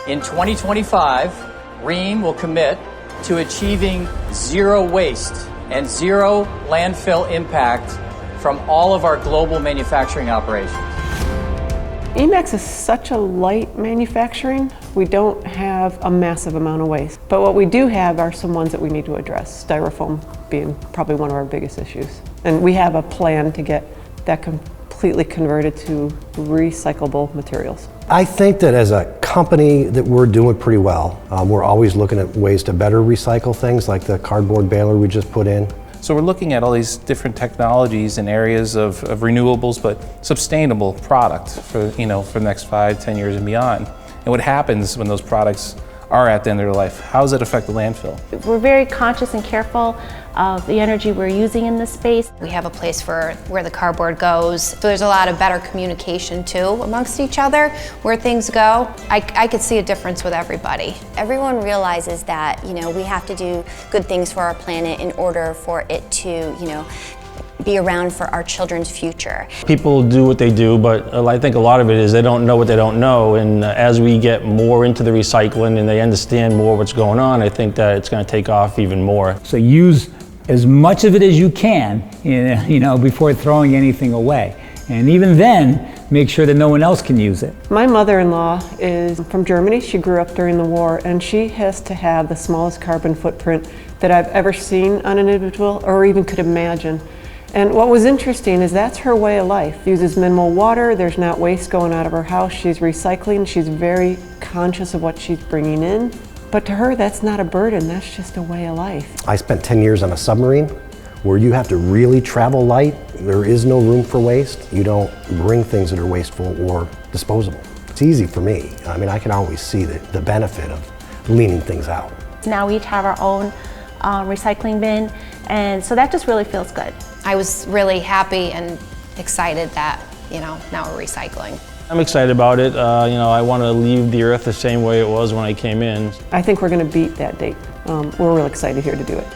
In 2025, Rheem will commit to achieving zero waste and zero landfill impact from all of our global manufacturing operations. Eemax is such a light manufacturing. We don't have a massive amount of waste. But what we do have are some ones that we need to address, styrofoam being probably one of our biggest issues. And we have a plan to get that completely converted to recyclable materials. I think that as a company that we're doing pretty well. We're always looking at ways to better recycle things like the cardboard baler we just put in. So we're looking at all these different technologies in areas of renewables, but sustainable product for the next 5, 10 years and beyond. And what happens when those products are at the end of their life? How does it affect the landfill? We're very conscious and careful of the energy we're using in this space. We have a place for where the cardboard goes. So there's a lot of better communication too amongst each other where things go. I could see a difference with everybody. Everyone realizes that, we have to do good things for our planet in order for it to, be around for our children's future. People do what they do, but I think a lot of it is they don't know what they don't know, and as we get more into the recycling and they understand more what's going on, I think that it's going to take off even more. So use as much of it as you can, before throwing anything away. And even then, make sure that no one else can use it. My mother-in-law is from Germany. She grew up during the war, and she has to have the smallest carbon footprint that I've ever seen on an individual or even could imagine. And what was interesting is that's her way of life. Uses minimal water, there's not waste going out of her house, she's recycling, she's very conscious of what she's bringing in. But to her, that's not a burden, that's just a way of life. I spent 10 years on a submarine where you have to really travel light. There is no room for waste. You don't bring things that are wasteful or disposable. It's easy for me. I can always see the benefit of leaning things out. Now we each have our own recycling bin, and so that just really feels good. I was really happy and excited that, now we're recycling. I'm excited about it. I want to leave the earth the same way it was when I came in. I think we're going to beat that date. We're real excited here to do it.